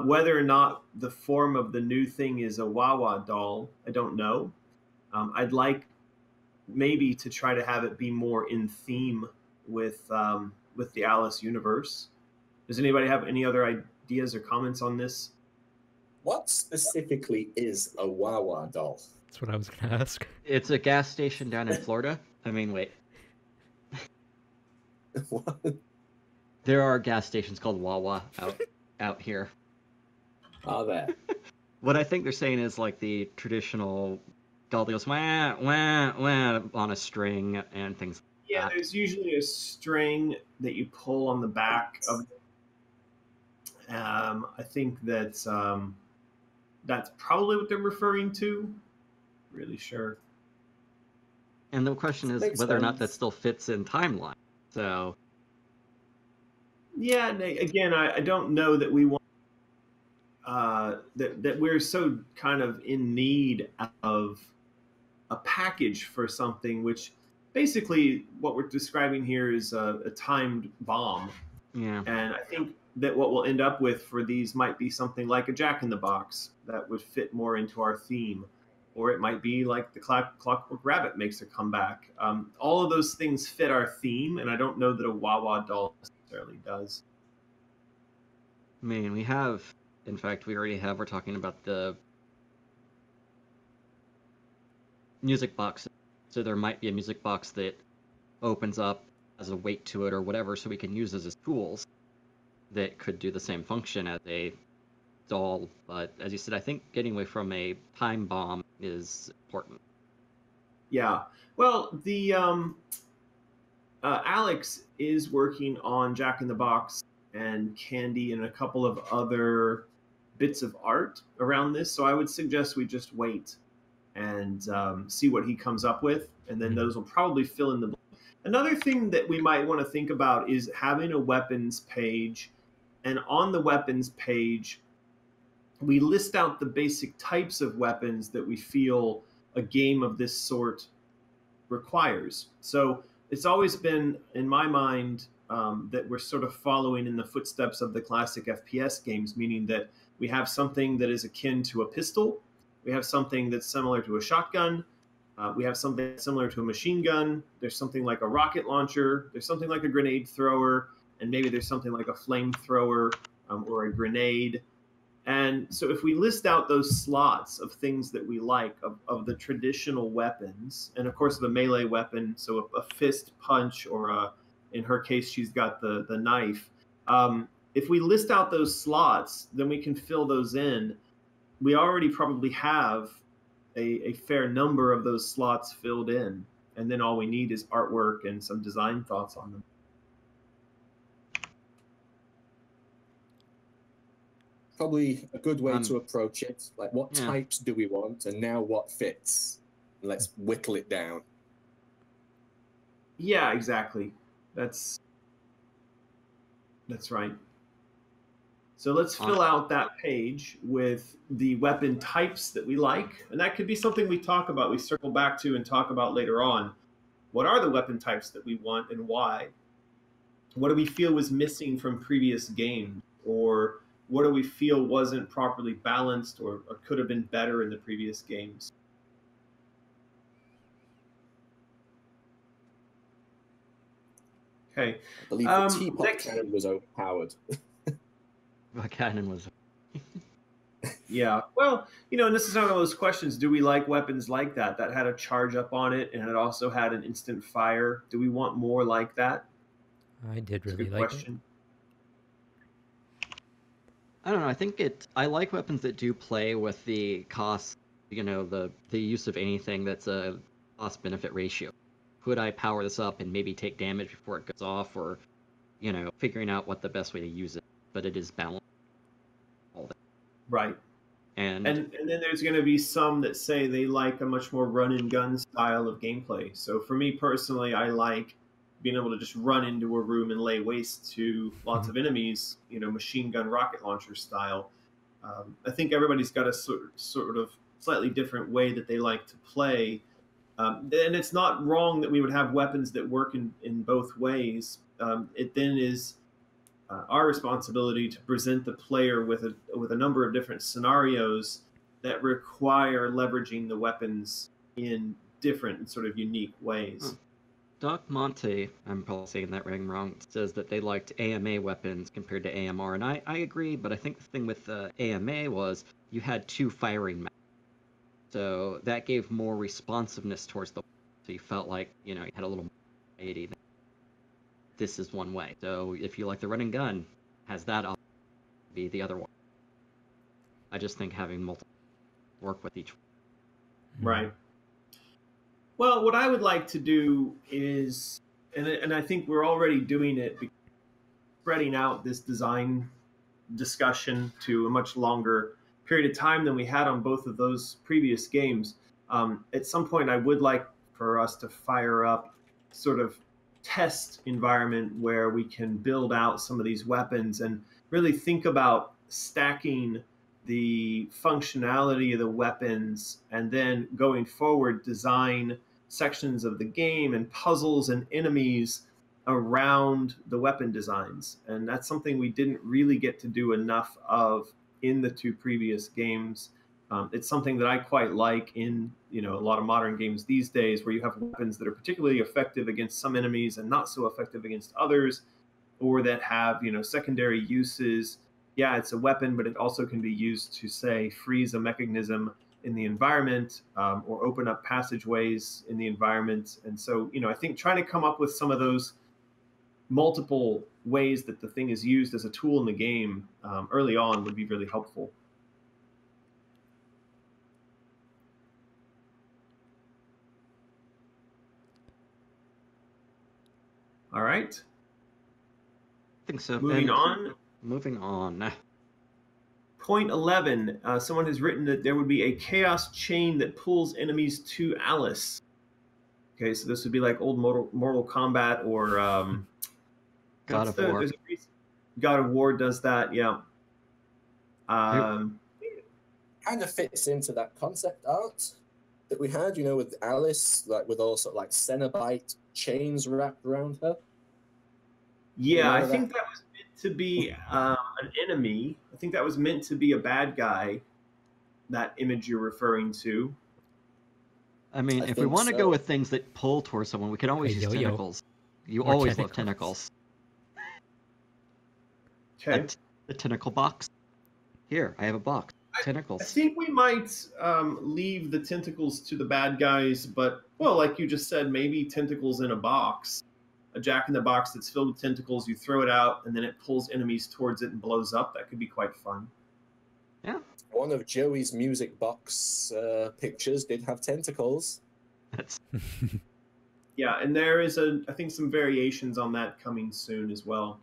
Whether or not the form of the new thing is a Wawa doll, I don't know. I'd like maybe to try to have it be more in theme with the Alice universe. Does anybody have any other ideas or comments on this? What specifically is a Wawa doll? That's what I was going to ask. It's a gas station down in Florida. I mean, wait. What? There are gas stations called Wawa out here. Are there? What I think they're saying is like the traditional doll that goes wah, wah, wah on a string and things like that. There's usually a string that you pull on the back of it. I think that's probably what they're referring to. Really sure. And the question is Makes whether or not sense. that still fits in timeline. So Yeah, again, I don't know that we want that we're so kind of in need of a package for something, which basically what we're describing here is a timed bomb. yeah. And I think that what we'll end up with for these might be something like a Jack in the Box that would fit more into our theme, or it might be like the Clockwork Rabbit makes a comeback. All of those things fit our theme, and I don't know that a Wawa doll necessarily does. I mean, we have, in fact, we're talking about the music box. So there might be a music box that opens up as a weight to it or whatever, so we can use those as tools that could do the same function as a doll. But as you said, I think getting away from a time bomb is important. Yeah. Well, the Alex is working on Jack in the Box and Candy and a couple of other bits of art around this. So I would suggest we just wait and see what he comes up with, and then those will probably fill in the. Another thing that we might want to think about is having a weapons page, and on the weapons page, we list out the basic types of weapons that we feel a game of this sort requires. So it's always been, in my mind, that we're sort of following in the footsteps of the classic FPS games, meaning that we have something that is akin to a pistol, we have something that's similar to a shotgun, we have something similar to a machine gun, there's something like a rocket launcher, there's something like a grenade thrower, and maybe there's something like a flamethrower or a grenade. And so if we list out those slots of things that we like, of the traditional weapons, and of course the melee weapon, so a fist punch, or in her case, she's got the knife. If we list out those slots, then we can fill those in. We already probably have a fair number of those slots filled in. And then all we need is artwork and some design thoughts on them. Probably a good way to approach it. Like, what types do we want, and now what fits? Let's whittle it down. Yeah, exactly. That's right. So let's fill out that page with the weapon types that we like, and that could be something we talk about, we circle back to and talk about later on. What are the weapon types that we want and why? What do we feel was missing from previous games? Or what do we feel wasn't properly balanced or could have been better in the previous games? Okay. I believe the teapot cannon was overpowered. The cannon was. Yeah. Well, and this is one of those questions. Do we like weapons like that had a charge up on it and it also had an instant fire? Do we want more like that? I did really good like question. I don't know. I think I like weapons that do play with the cost, the use of anything that's a cost-benefit ratio. Could I power this up and maybe take damage before it goes off, or, figuring out what the best way to use it, but it is balanced. All that. Right. And then there's going to be some that say they like a much more run-and-gun style of gameplay. So for me personally, I like being able to just run into a room and lay waste to lots of enemies, machine gun rocket launcher style. I think everybody's got a sort of slightly different way that they like to play. And it's not wrong that we would have weapons that work in both ways. It then is our responsibility to present the player with a number of different scenarios that require leveraging the weapons in different and sort of unique ways. Doc Monte, I'm probably saying that wrong, says that they liked AMA weapons compared to AMR, and I agree, but I think the thing with AMA was you had 2 firing matches. So that gave more responsiveness towards the weapon. So you felt like, you had a little more variety. This is one way. So if you like the run and gun, has that option be the other one. I just think having multiple work with each one. Right. Well, what I would like to do is, and I think we're already doing it, spreading out this design discussion to a much longer period of time than we had on both of those previous games. At some point, I would like for us to fire up sort of test environment where we can build out some of these weapons and really think about stacking the functionality of the weapons, and then going forward design sections of the game and puzzles and enemies around the weapon designs. And that's something we didn't really get to do enough of in the 2 previous games. It's something that I quite like in a lot of modern games these days, where you have weapons that are particularly effective against some enemies and not so effective against others, or that have secondary uses. Yeah, it's a weapon, but it also can be used to, say, freeze a mechanism in the environment, or open up passageways in the environment. And so I think trying to come up with some of those multiple ways that the thing is used as a tool in the game early on would be really helpful. All right. I think so. Moving on. Moving on. Point 11. Someone has written that there would be a chaos chain that pulls enemies to Alice. Okay, so this would be like old Mortal Kombat or God of War. God of War does that, yeah. Kind of fits into that concept art that we had, with Alice, like with all sort of like Cenobite chains wrapped around her. Yeah, I think that was meant to be an enemy. I think that was meant to be a bad guy, that image you're referring to. I mean, if we want to go with things that pull towards someone, we can always use tentacles. You always love tentacles. Okay. The tentacle box. Here, I have a box. Tentacles. I think we might leave the tentacles to the bad guys, but, well, like you just said, maybe tentacles in a box. A jack-in-the-box that's filled with tentacles, you throw it out, and then it pulls enemies towards it and blows up. That could be quite fun. Yeah. One of Joey's music box pictures did have tentacles. That's... Yeah, and there is, I think, some variations on that coming soon as well.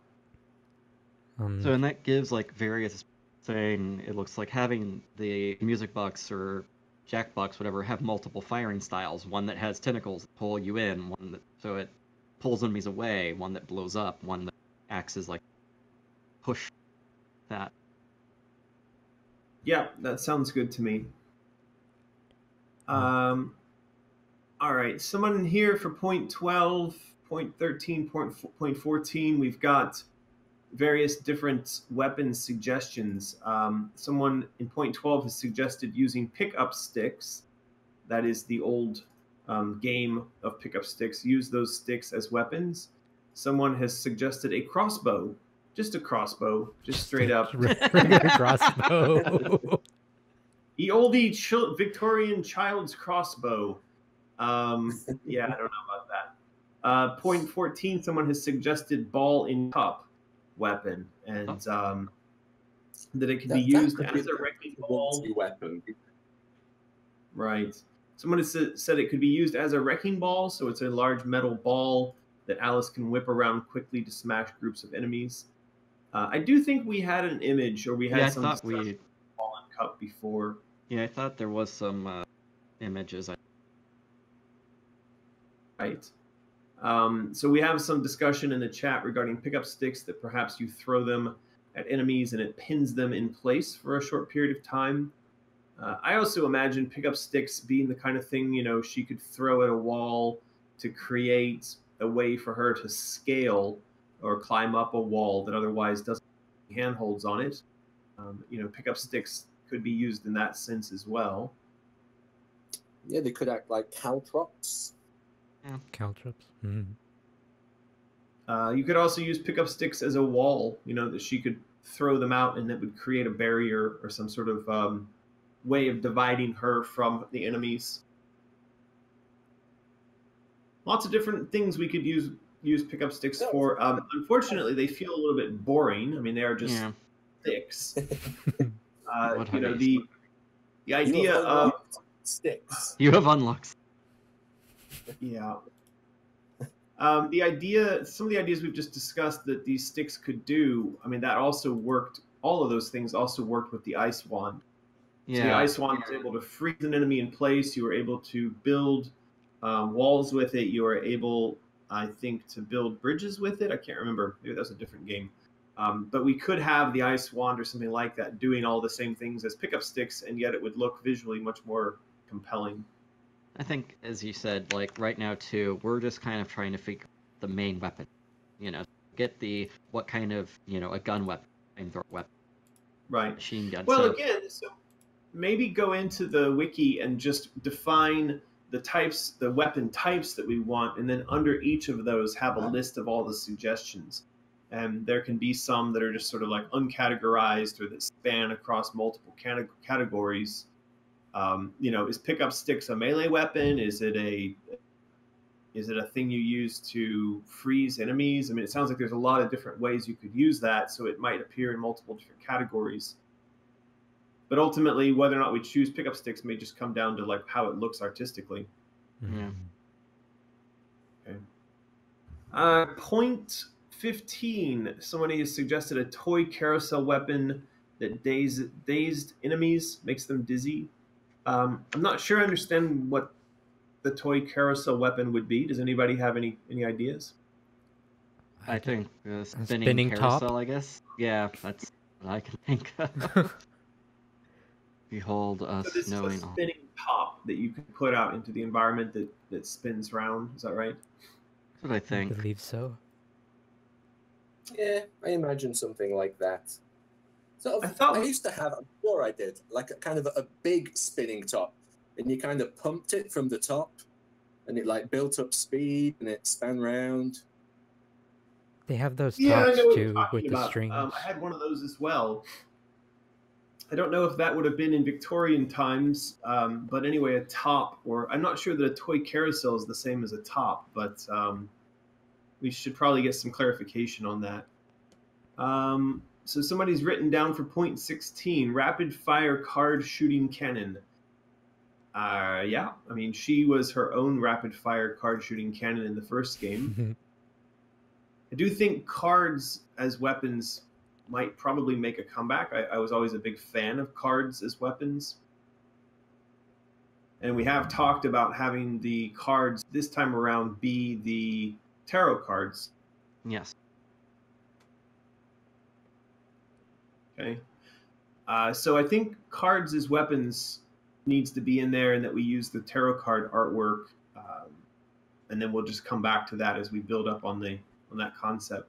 So, and that gives, like, various saying, it looks like having the music box or jack box, whatever, have multiple firing styles. One that has tentacles that pull you in, one that, so it pulls enemies away, one that blows up, one that acts as, like, push that. Yeah, that sounds good to me. All right, someone in here for point 12, point 13, point 14, we've got various different weapon suggestions. Someone in point 12 has suggested using pickup sticks. That is the old game of pickup sticks. Use those sticks as weapons. Someone has suggested a crossbow. Just a crossbow, just straight up. Crossbow. The oldie Victorian child's crossbow. Yeah, I don't know about that. Point 14, someone has suggested ball in cup weapon, and that it can be used as a wrecking ball. Weapon. Right. Someone has said it could be used as a wrecking ball, so it's a large metal ball that Alice can whip around quickly to smash groups of enemies. I do think we had an image, or we had some ball and cup before. Yeah, I thought there was some images. Right. So we have some discussion in the chat regarding pickup sticks, that perhaps you throw them at enemies and it pins them in place for a short period of time. I also imagine pickup sticks being the kind of thing, she could throw at a wall to create a way for her to scale or climb up a wall that otherwise doesn't have handholds on it. Pickup sticks could be used in that sense as well. Yeah, they could act like caltrops. Yeah, caltrops. Mm-hmm. You could also use pickup sticks as a wall, that she could throw them out and that would create a barrier or some sort of way of dividing her from the enemies. Lots of different things we could use pickup sticks for. Unfortunately, they feel a little bit boring. I mean, they are just sticks. The idea of sticks. You have unlocks. Yeah. Some of the ideas we've just discussed that these sticks could do, I mean, that also worked. All of those things also worked with the ice wand. Yeah. So the ice wand was able to freeze an enemy in place. You were able to build walls with it. You were able, I think, to build bridges with it. I can't remember. Maybe that was a different game. But we could have the ice wand or something like that doing all the same things as pickup sticks, and yet it would look visually much more compelling. I think, as you said, like right now too, we're just kind of trying to figure out the main weapon. Get what kind of a gun weapon, flamethrower weapon, right? Machine gun. Well, so, again, so maybe go into the wiki and just define the types, the weapon types that we want, and then under each of those have a list of all the suggestions. And there can be some that are just sort of like uncategorized or that span across multiple categories. Is pickup sticks a melee weapon? Is it a thing you use to freeze enemies? I mean, it sounds like there's a lot of different ways you could use that, so it might appear in multiple different categories. But ultimately, whether or not we choose pickup sticks may just come down to like how it looks artistically. Yeah. Okay. Point 15. Somebody has suggested a toy carousel weapon that dazed enemies, makes them dizzy. I'm not sure I understand what the toy carousel weapon would be. Does anybody have any ideas? I think a spinning carousel, top? I guess. Yeah, that's what I can think of. Behold us So this knowing is a all. spinning top that you can put out into the environment that spins round. Is that right? That's what I I think. believe so. Yeah, I imagine something like that. Sort of, I I used to have, I'm sure I did, like a kind of a big spinning top, and you kind of pumped it from the top, and it like built up speed, and it span round. They have those Yeah, I tops know what you're too talking with the about. strings. I had one of those as well. I don't know if that would have been in Victorian times, but anyway, a top, or I'm not sure that a toy carousel is the same as a top, but we should probably get some clarification on that. So somebody's written down for point 16, rapid fire card shooting cannon. Yeah, I mean, she was her own rapid fire card shooting cannon in the first game. I do think cards as weapons might probably make a comeback. I was always a big fan of cards as weapons. And we have talked about having the cards this time around be the tarot cards. Yes. Okay. So I think cards as weapons needs to be in there, and that we use the tarot card artwork, and then we'll just come back to that as we build up on that concept.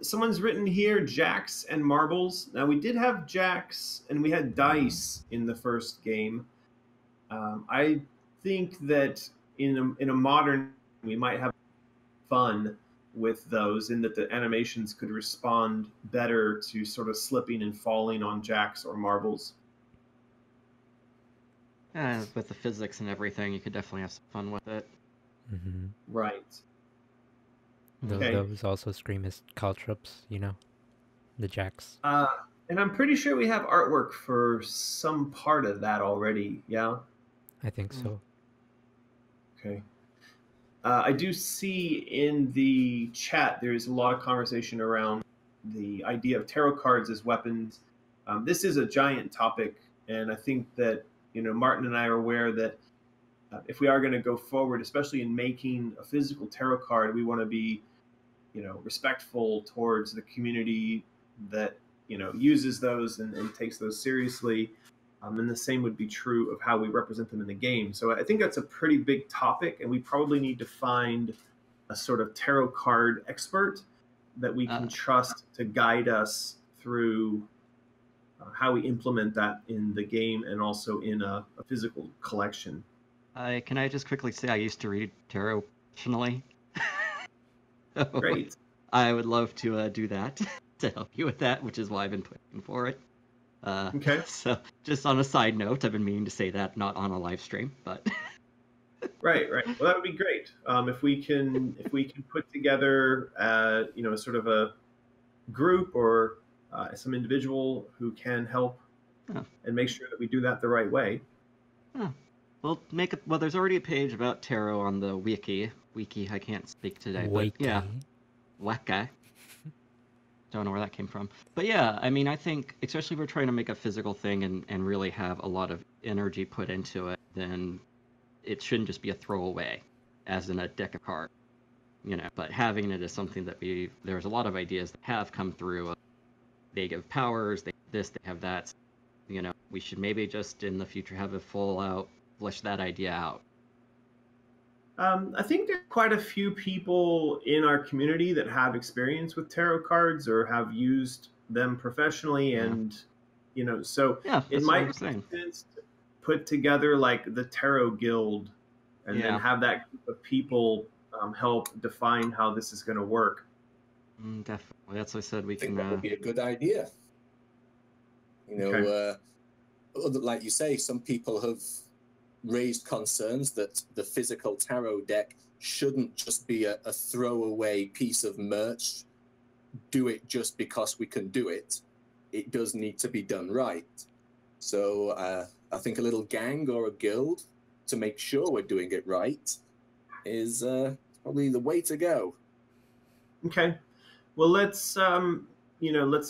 Someone's written here jacks and marbles. Now we did have jacks and we had dice in the first game. I think that in a modern we might have fun with those, in that the animations could respond better to sort of slipping and falling on jacks or marbles. Yeah, with the physics and everything, you could definitely have some fun with it. Right. Okay. Those also scream as caltrops, the jacks. And I'm pretty sure we have artwork for some part of that already. Yeah. I think so. Okay. I do see in the chat there's a lot of conversation around the idea of tarot cards as weapons. This is a giant topic, and I think that Martin and I are aware that if we are going to go forward, especially in making a physical tarot card, we want to be respectful towards the community that uses those and takes those seriously. And the same would be true of how we represent them in the game. So I think that's a pretty big topic, and we probably need to find a sort of tarot card expert that we can trust to guide us through how we implement that in the game and also in a physical collection. Can I just quickly say I used to read tarot professionally? Great. I would love to do that to help you with that, which is why I've been pushing for it. Okay. So, just on a side note, I've been meaning to say that, not on a live stream, but. Right. Well, that would be great. If we can put together, sort of a group or some individual who can help and make sure that we do that the right way. Well, there's already a page about tarot on the wiki. I can't speak today, but yeah, waka. Don't know where that came from. But yeah, I mean, I think, especially if we're trying to make a physical thing and really have a lot of energy put into it, then it shouldn't just be a throwaway, as in a deck of cards, But having it as something that there's a lot of ideas that have come through. They give powers, they have that. We should maybe just in the future have a flesh that idea out. I think there are quite a few people in our community that have experience with tarot cards or have used them professionally, and So Yeah, it that's what might I'm saying. make sense to put together like the Tarot Guild and then Yeah. have that group of people help define how this is going to work. Definitely. That's what I said. We I think can. that would be a good idea. Okay. Like you say, some people have raised concerns that the physical tarot deck shouldn't just be a throwaway piece of merch. Do it just because we can do it. It does need to be done right. So I think a little gang or a guild to make sure we're doing it right is probably the way to go. Okay. Well, let's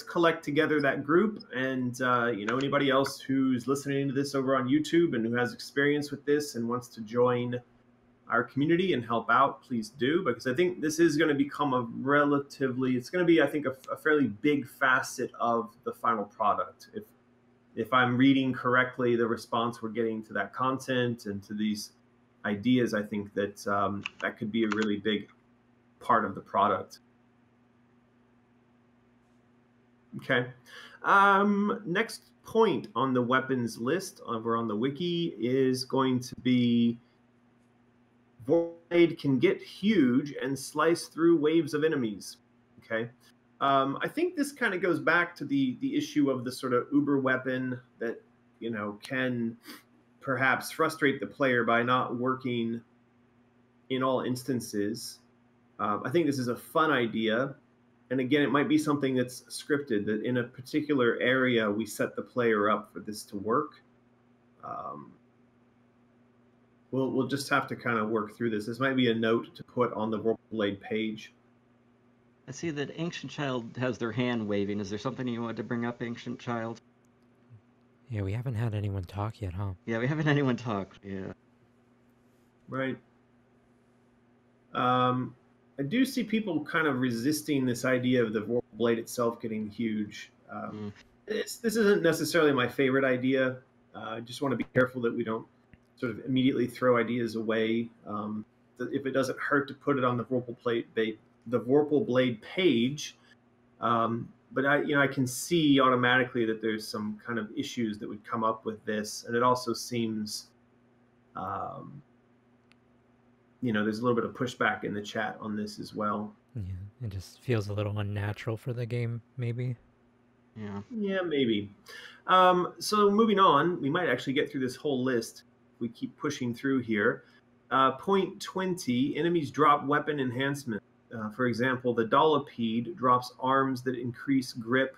collect together that group, and anybody else who's listening to this over on YouTube and who has experience with this and wants to join our community and help out, please do, because I think this is going to become it's going to be, I think, a fairly big facet of the final product. If I'm reading correctly, the response we're getting to that content and to these ideas, I think that that could be a really big part of the product. Okay. Next point on the weapons list over on the wiki is going to be Blade can get huge and slice through waves of enemies. Okay. I think this kind of goes back to the issue of the sort of uber weapon that can perhaps frustrate the player by not working in all instances. I think this is a fun idea. And again, it might be something that's scripted, that in a particular area, we set the player up for this to work. We'll just have to kind of work through this. This might be a note to put on the Vorpal Blade page. I see that Ancient Child has their hand waving. Is there something you wanted to bring up, Ancient Child? Yeah, we haven't had anyone talk yet, huh? Yeah, we haven't had anyone talk. Yeah. Right. I do see people kind of resisting this idea of the Vorpal Blade itself getting huge. This isn't necessarily my favorite idea. I just want to be careful that we don't sort of immediately throw ideas away. If it doesn't hurt to put it on the Vorpal Blade page, but I can see automatically that there's some kind of issues that would come up with this, and it also seems, there's a little bit of pushback in the chat on this as well. Yeah, it just feels a little unnatural for the game, maybe. Yeah, maybe. So moving on, we might actually get through this whole list. We keep pushing through here. Point 20, enemies drop weapon enhancement. For example, the Dollipede drops arms that increase grip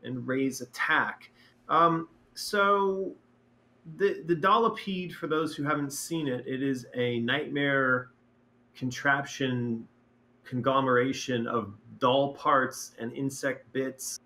and raise attack. So the Dollipede, for those who haven't seen it, it is a nightmare contraption conglomeration of doll parts and insect bits.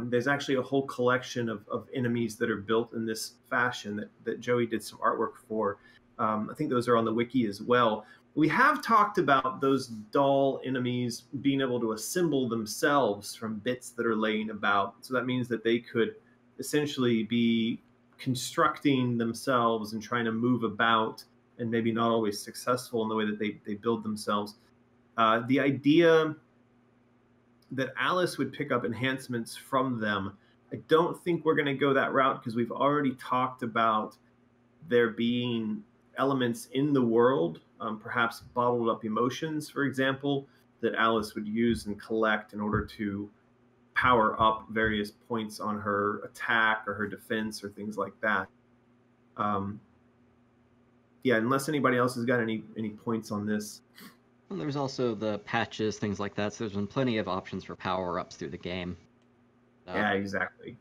There's actually a whole collection of enemies that are built in this fashion that Joey did some artwork for. I think those are on the wiki as well. We have talked about those doll enemies being able to assemble themselves from bits that are laying about. So that means that they could essentially be constructing themselves and trying to move about, and maybe not always successful in the way that they build themselves. The idea that Alice would pick up enhancements from them, I don't think we're going to go that route, because we've already talked about there being elements in the world, perhaps bottled up emotions, for example, that Alice would use and collect in order to power up various points on her attack or her defense or things like that. Yeah, unless anybody else has got any points on this. And there's also the patches, things like that. So there's been plenty of options for power-ups through the game. Yeah, exactly.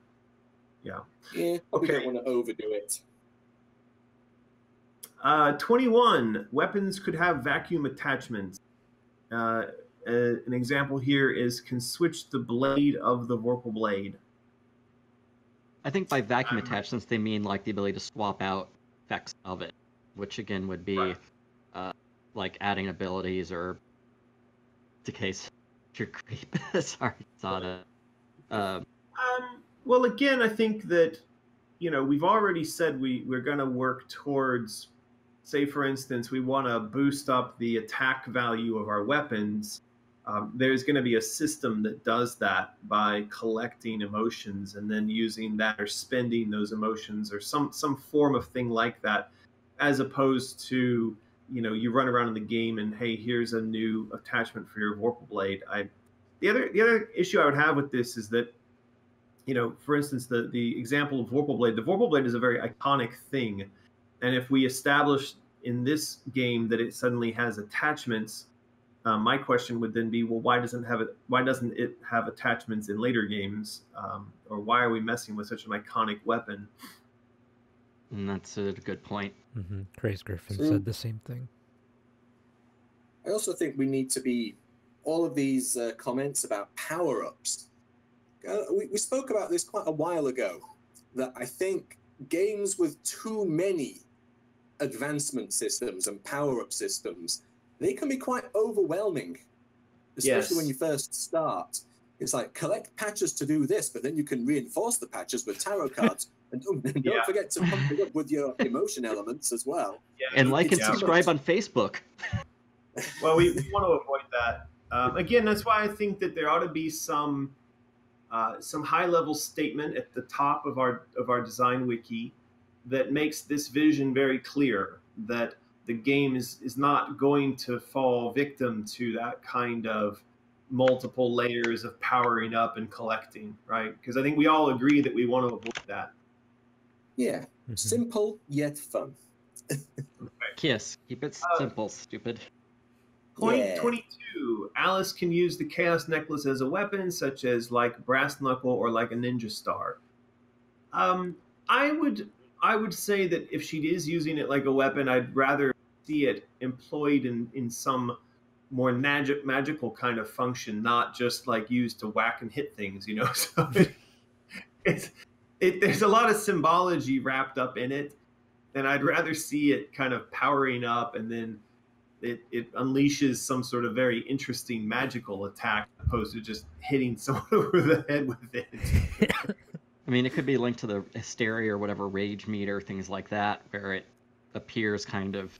Yeah. Yeah, we don't want to overdo it. 21, weapons could have vacuum attachments. An example here is can switch the blade of the Vorpal Blade. I think by vacuum attachments, they mean like the ability to swap out effects of it, which again would be like adding abilities or decay's your creep. Sorry, saw that. Well, again, I think that, we've already said we're going to work towards, say, for instance, we want to boost up the attack value of our weapons. there's going to be a system that does that by collecting emotions and then using that or spending those emotions or some form of thing like that, as opposed to, you know, you run around in the game and, hey, here's a new attachment for your Vorpal Blade. The other issue I would have with this is that, you know, for instance, the example of Vorpal Blade, the Vorpal Blade is a very iconic thing, and if we establish in this game that it suddenly has attachments, my question would then be, well, why doesn't it have attachments in later games, or why are we messing with such an iconic weapon? And that's a good point. Craze Griffin said the same thing. I also think we need to be all of these comments about power-ups. We spoke about this quite a while ago, that I think games with too many advancement systems and power-up systems, they can be quite overwhelming, especially when you first start. It's like, collect patches to do this, but then you can reinforce the patches with tarot cards. And don't forget to pump it up with your emotion elements as well. Yeah, and like and subscribe on Facebook. Well, we want to avoid that. Again, that's why I think that there ought to be some high-level statement at the top of our design wiki that makes this vision very clear, that the game is not going to fall victim to that kind of multiple layers of powering up and collecting, right? Because I think we all agree that we want to avoid that. Yeah, simple yet fun. Kiss, keep it simple, stupid. Point 22, Alice can use the Chaos Necklace as a weapon, such as like Brass Knuckle or like a Ninja Star. I would say that if she is using it like a weapon, I'd rather see it employed in some more magical kind of function, not just like used to whack and hit things, you know. So there's a lot of symbology wrapped up in it, and I'd rather see it kind of powering up and then it unleashes some sort of very interesting magical attack, opposed to just hitting someone over the head with it. I mean, it could be linked to the hysteria or whatever, rage meter, things like that, where it appears kind of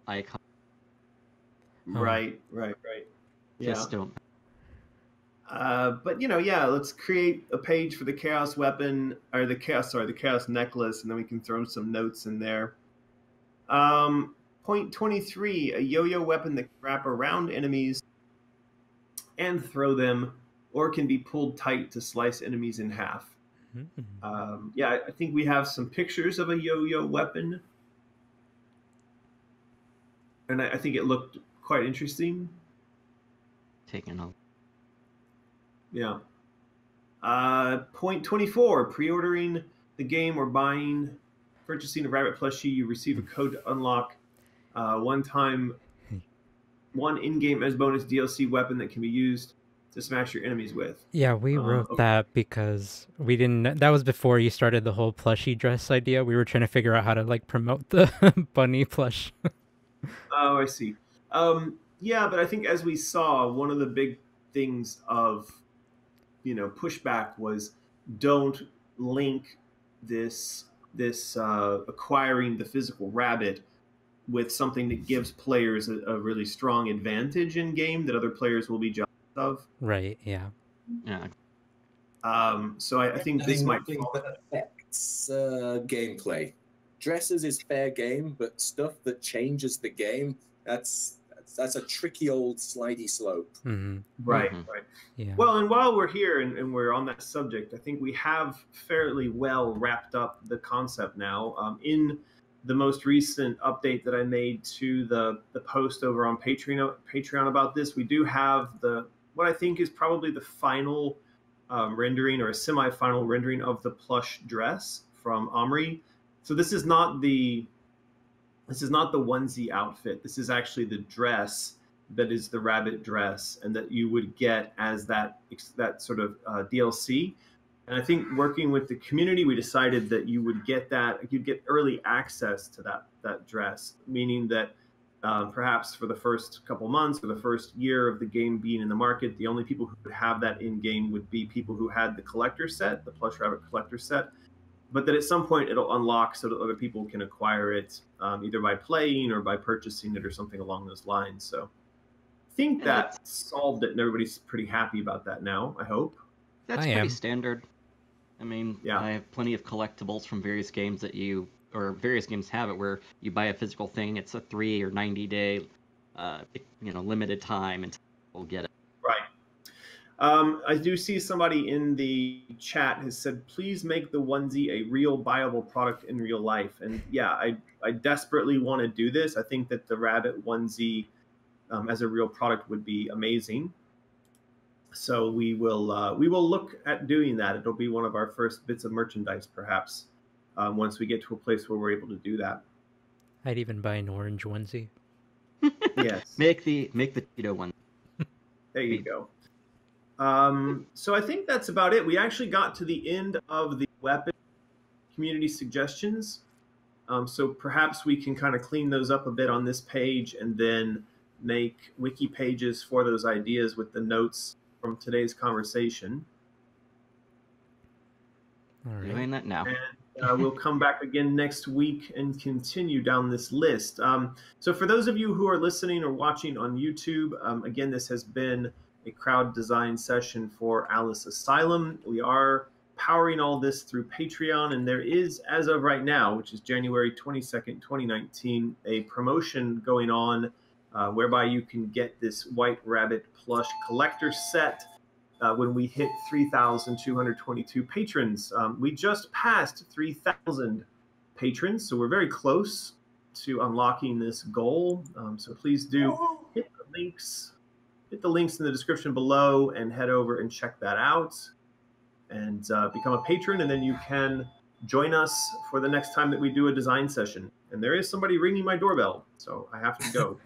icon. Right. Yeah. Just don't. But you know, yeah, let's create a page for the Chaos weapon, or the Chaos necklace, and then we can throw some notes in there. Point 23, a yo-yo weapon that can wrap around enemies and throw them, or can be pulled tight to slice enemies in half. Yeah, I think we have some pictures of a yo-yo weapon, and I think it looked quite interesting. Taking a... Yeah. Point 24, pre-ordering the game or purchasing a rabbit plushie, you receive a code to unlock one in-game as bonus DLC weapon that can be used to smash your enemies with. Yeah, we wrote that because we didn't. That was before you started the whole plushie dress idea. We were trying to figure out how to like promote the bunny plush. Oh, I see. Yeah, but I think as we saw, one of the big things of, you know, pushback was don't link this acquiring the physical rabbit with something that gives players a really strong advantage in game that other players will be jealous of. Right. Yeah. Yeah. So I think this might affects gameplay. Dresses is fair game, but stuff that changes the game, that's a tricky old slidey slope. Right. Yeah. Well, and while we're here and we're on that subject, I think we have fairly well wrapped up the concept now. In the most recent update that I made to the post over on Patreon about this, we do have what I think is probably the final rendering, or a semi-final rendering of the plush dress from Omri. So this is not the onesie outfit. This is actually the dress that is the rabbit dress, and that you would get as that sort of DLC. And I think working with the community, we decided that you would get you'd get early access to that dress, meaning that perhaps for the first couple months or the first year of the game being in the market, the only people who would have that in game would be people who had the collector set, the plush rabbit collector set. But that at some point it'll unlock so that other people can acquire it either by playing or by purchasing it or something along those lines. So think Yeah, that solved it, and everybody's pretty happy about that now, I hope. That's I pretty am. standard. I mean, Yeah. I have plenty of collectibles from various games or various games have it where you buy a physical thing, it's a 3 or 90-day, limited time until we'll get it. Right. I do see somebody in the chat has said, please make the onesie a real viable product in real life. And yeah, I desperately want to do this. I think that the rabbit onesie as a real product would be amazing. So we will look at doing that. It'll be one of our first bits of merchandise, perhaps, once we get to a place where we're able to do that. I'd even buy an orange onesie. Yes. Make the Cheeto one. There you go. So I think that's about it. We actually got to the end of the weapon community suggestions. So perhaps we can kind of clean those up a bit on this page and then make wiki pages for those ideas with the notes from today's conversation. All right. Doing that now. And we'll come back again next week and continue down this list. So for those of you who are listening or watching on YouTube, again, this has been a crowd design session for Alice Asylum. We are powering all this through Patreon, and there is, as of right now, which is January 22nd, 2019, a promotion going on whereby you can get this White Rabbit plush collector set when we hit 3,222 patrons. We just passed 3,000 patrons, so we're very close to unlocking this goal. So please do hit the links in the description below and head over and check that out and become a patron, and then you can join us for the next time that we do a design session. And there is somebody ringing my doorbell, so I have to go.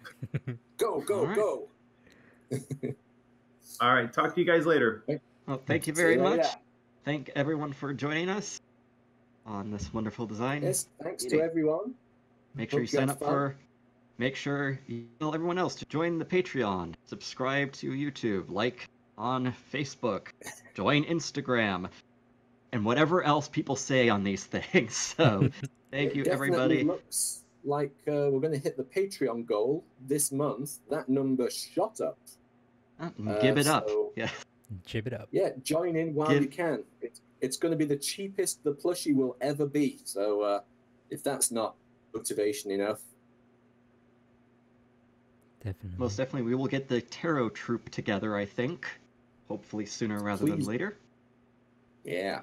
Go. All right, talk to you guys later. Well, thank you very much. Thank everyone for joining us on this wonderful design. Yes, thanks to everyone. Make sure you sign up for. Make sure you tell everyone else to join the Patreon, subscribe to YouTube, like on Facebook, join Instagram, and whatever else people say on these things. So, thank you, everybody. It looks like we're going to hit the Patreon goal this month. That number shot up. Give it up. So, Yeah. Jib it up. Yeah, join in while you can. It's going to be the cheapest the plushie will ever be. So, if that's not motivation enough. Definitely. Most definitely, we will get the Tarot Troop together, I think. Hopefully sooner rather than later. Yeah.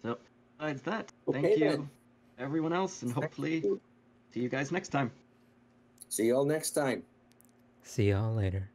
So, besides that, Okay, thank you, then. everyone else, and hopefully see you guys next time. See you all next time. See y'all later.